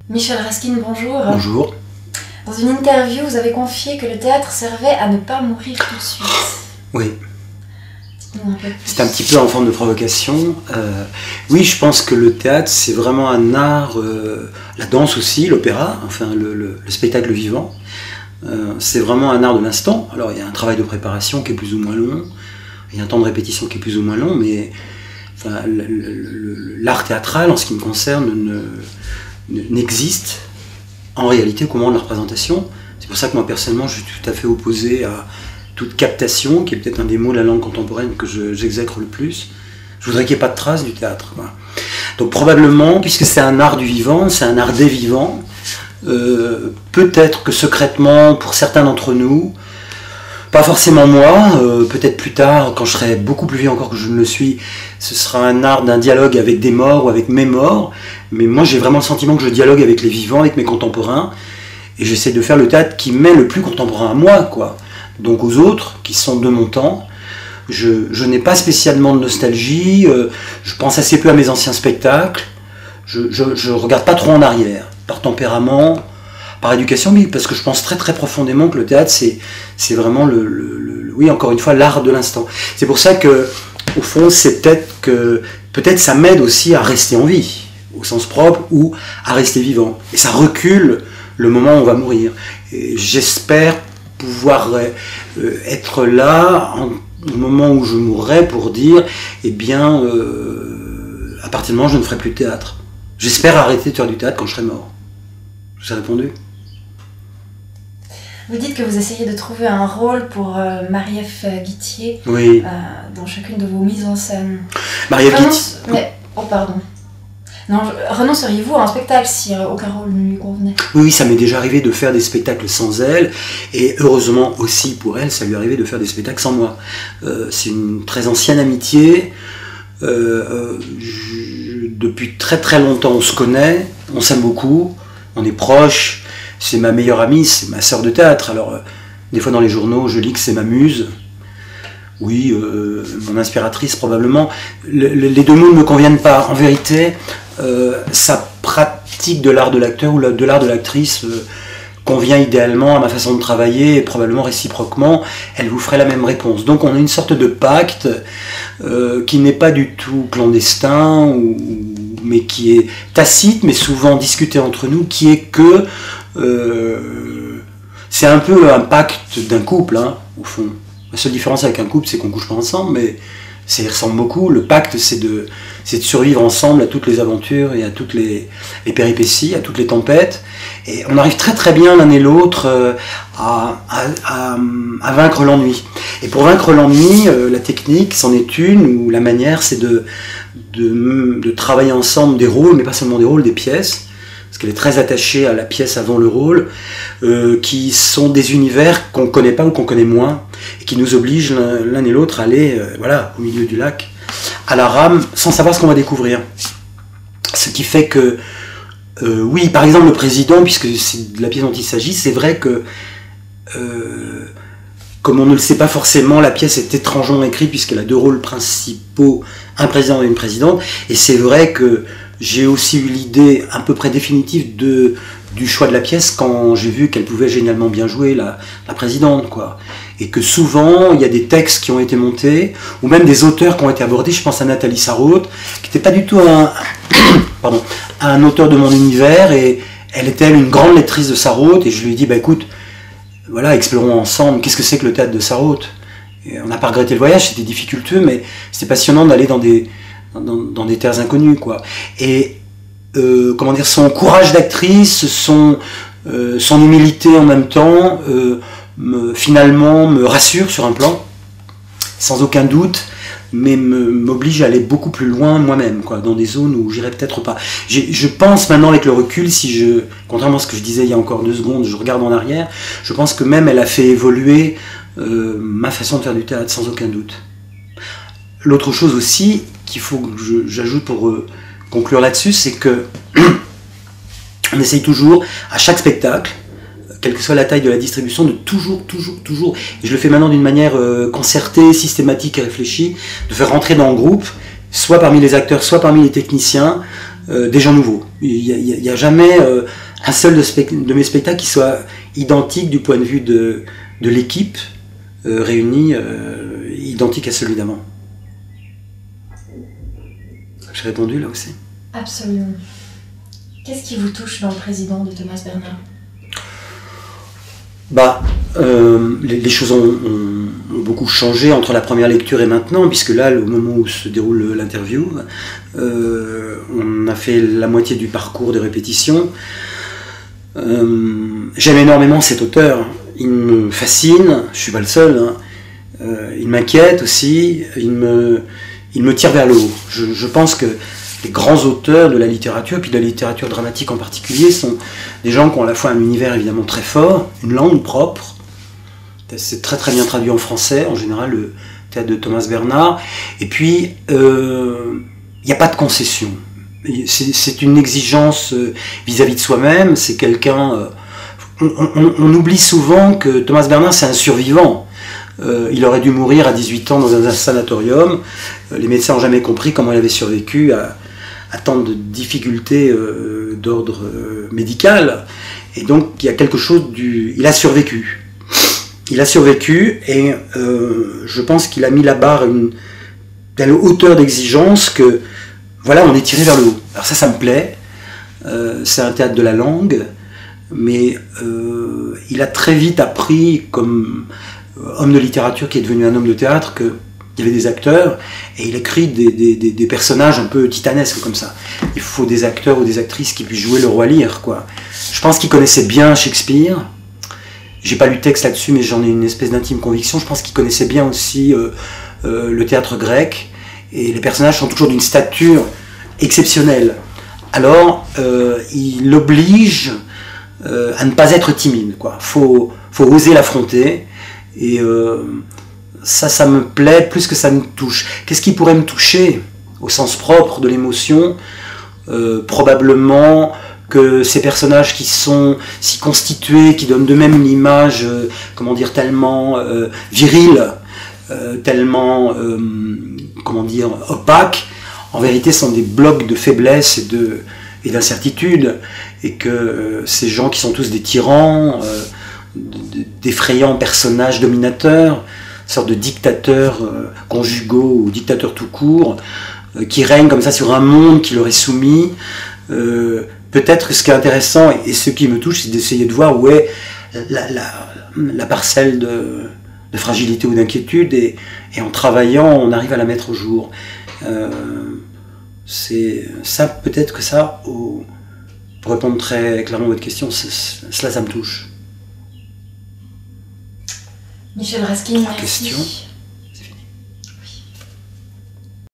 Michel Raskin, bonjour. Bonjour. Dans une interview, vous avez confié que le théâtre servait à ne pas mourir tout de suite. Oui. Dites-nous un peu plus. C'est un petit peu en forme de provocation. Oui, je pense que le théâtre, c'est vraiment un art, la danse aussi, l'opéra, enfin le spectacle vivant. C'est vraiment un art de l'instant. Alors il y a un travail de préparation qui est plus ou moins long, il y a un temps de répétition qui est plus ou moins long, mais enfin, l'art théâtral, en ce qui me concerne, n'existe en réalité qu'au moment de la représentation. C'est pour ça que moi personnellement je suis tout à fait opposé à toute captation, qui est peut-être un des mots de la langue contemporaine que j'exècre le plus. Je voudrais qu'il n'y ait pas de trace du théâtre, quoi. Donc probablement, puisque c'est un art du vivant, c'est un art des vivants, peut-être que secrètement, pour certains d'entre nous, pas forcément moi, peut-être plus tard, quand je serai beaucoup plus vieux encore que je ne le suis, ce sera un art d'un dialogue avec des morts ou avec mes morts, mais moi j'ai vraiment le sentiment que je dialogue avec les vivants, avec mes contemporains, et j'essaie de faire le théâtre qui m'est le plus contemporain à moi, quoi. Donc aux autres, qui sont de mon temps, je n'ai pas spécialement de nostalgie, je pense assez peu à mes anciens spectacles, je regarde pas trop en arrière, par tempérament, par éducation, mais parce que je pense très très profondément que le théâtre c'est vraiment oui, encore une fois, l'art de l'instant. C'est pour ça que, au fond, c'est peut-être ça m'aide aussi à rester en vie, au sens propre, ou à rester vivant. Et ça recule le moment où on va mourir. Et j'espère pouvoir être là au moment où je mourrai pour dire, eh bien, à partir du moment où je ne ferai plus de théâtre. J'espère arrêter de faire du théâtre quand je serai mort. J'ai répondu. Vous dites que vous essayez de trouver un rôle pour Marie-Ève Guittier, Oui. Dans chacune de vos mises en scène. Marie-Ève Guittier. Oh, pardon. Non, renonceriez-vous à un spectacle si aucun rôle ne lui convenait? Oui, ça m'est déjà arrivé de faire des spectacles sans elle, et heureusement aussi pour elle, ça lui est arrivé de faire des spectacles sans moi. C'est une très ancienne amitié. Depuis très très longtemps, on se connaît, on s'aime beaucoup, on est proches. C'est ma meilleure amie, c'est ma sœur de théâtre. Alors, des fois dans les journaux, je lis que c'est ma muse. Oui, mon inspiratrice probablement. Les deux mots ne me conviennent pas. En vérité, sa pratique de l'art de l'acteur ou de l'art de l'actrice convient idéalement à ma façon de travailler et probablement réciproquement, elle vous ferait la même réponse. Donc on a une sorte de pacte qui n'est pas du tout clandestin, mais qui est tacite, mais souvent discuté entre nous, qui est que c'est un peu un pacte d'un couple, hein, au fond. La seule différence avec un couple, c'est qu'on couche pas ensemble, mais ça y ressemble beaucoup. Le pacte, c'est de survivre ensemble à toutes les aventures et à toutes les péripéties, à toutes les tempêtes. Et on arrive très très bien l'un et l'autre à vaincre l'ennui. Et pour vaincre l'ennui, la technique, c'en est une, ou la manière, c'est de travailler ensemble des rôles, mais pas seulement des rôles, des pièces. Parce qu'elle est très attachée à la pièce avant le rôle, qui sont des univers qu'on ne connaît pas ou qu'on connaît moins, et qui nous obligent l'un et l'autre à aller voilà, au milieu du lac, à la rame, sans savoir ce qu'on va découvrir. Ce qui fait que, oui, par exemple le président, puisque c'est de la pièce dont il s'agit, c'est vrai que, comme on ne le sait pas forcément, la pièce est étrangement écrite, puisqu'elle a deux rôles principaux, un président et une présidente, et c'est vrai que j'ai aussi eu l'idée à peu près définitive du choix de la pièce quand j'ai vu qu'elle pouvait génialement bien jouer la présidente, quoi. Et que souvent, il y a des textes qui ont été montés, ou même des auteurs qui ont été abordés. Je pense à Nathalie Sarraute, qui n'était pas du tout un auteur de mon univers, et elle était une grande lectrice de Sarraute, et je lui ai dit, bah écoute, voilà, explorons ensemble, qu'est-ce que c'est que le théâtre de Sarraute? Et on n'a pas regretté le voyage, c'était difficulteux, mais c'était passionnant d'aller dans des terres inconnues, quoi. Et comment dire, son courage d'actrice, son humilité en même temps, finalement me rassure sur un plan, sans aucun doute, mais m'oblige à aller beaucoup plus loin moi-même, quoi, dans des zones où j'irais peut-être pas. Je pense maintenant avec le recul, contrairement à ce que je disais il y a encore 2 secondes, je regarde en arrière, je pense que même elle a fait évoluer ma façon de faire du théâtre, sans aucun doute. L'autre chose aussi qu'il faut que j'ajoute pour conclure là-dessus, c'est que on essaye toujours, à chaque spectacle, quelle que soit la taille de la distribution, de toujours, et je le fais maintenant d'une manière concertée, systématique et réfléchie, de faire rentrer dans le groupe, soit parmi les acteurs, soit parmi les techniciens, des gens nouveaux. Il n'y a jamais un seul de mes spectacles qui soit identique du point de vue de l'équipe réunie, identique à celui d'avant. J'ai répondu là aussi? Absolument. Qu'est-ce qui vous touche dans le président de Thomas Bernard? Les choses ont beaucoup changé entre la première lecture et maintenant, puisque là, au moment où se déroule l'interview, on a fait la moitié du parcours de répétition. J'aime énormément cet auteur, il me fascine, je suis pas le seul, hein. Il m'inquiète aussi, il me tire vers le haut. Je pense que les grands auteurs de la littérature, puis de la littérature dramatique en particulier, sont des gens qui ont à la fois un univers évidemment très fort, une langue propre. C'est très très bien traduit en français, en général, le théâtre de Thomas Bernard. Et puis, il n'y a pas de concession. C'est une exigence vis-à-vis de soi-même. C'est quelqu'un... on oublie souvent que Thomas Bernard, c'est un survivant. Il aurait dû mourir à 18 ans dans un sanatorium. Les médecins n'ont jamais compris comment il avait survécu à tant de difficultés d'ordre médical. Et donc, il y a quelque chose du... Il a survécu. Il a survécu et je pense qu'il a mis la barre à une telle hauteur d'exigence que, voilà, on est tiré vers le haut. Alors ça me plaît. C'est un théâtre de la langue, mais il a très vite appris, comme homme de littérature qui est devenu un homme de théâtre, qu'il y avait des acteurs, et il écrit des personnages un peu titanesques comme ça. Il faut des acteurs ou des actrices qui puissent jouer le roi Lear, quoi. Je pense qu'il connaissait bien Shakespeare. J'ai pas lu de texte là-dessus, mais j'en ai une espèce d'intime conviction. Je pense qu'il connaissait bien aussi le théâtre grec, et les personnages sont toujours d'une stature exceptionnelle. Alors, il oblige à ne pas être timide, quoi. Faut oser l'affronter, et ça me plaît plus que ça me touche. Qu'est-ce qui pourrait me toucher au sens propre de l'émotion? Probablement que ces personnages qui sont si constitués, qui donnent d'eux-mêmes une image, comment dire, tellement virile, tellement, comment dire, opaque, en vérité sont des blocs de faiblesse et d'incertitude, et que ces gens qui sont tous des tyrans, d'effrayants personnages dominateurs, une sorte de dictateurs conjugaux ou dictateurs tout court, qui règnent comme ça sur un monde qui leur est soumis. Peut-être que ce qui est intéressant et ce qui me touche, c'est d'essayer de voir où est la parcelle de fragilité ou d'inquiétude, et en travaillant, on arrive à la mettre au jour. C'est ça, peut-être que ça, pour répondre très clairement à votre question, cela, ça me touche. Michel Raskin, Question. merci.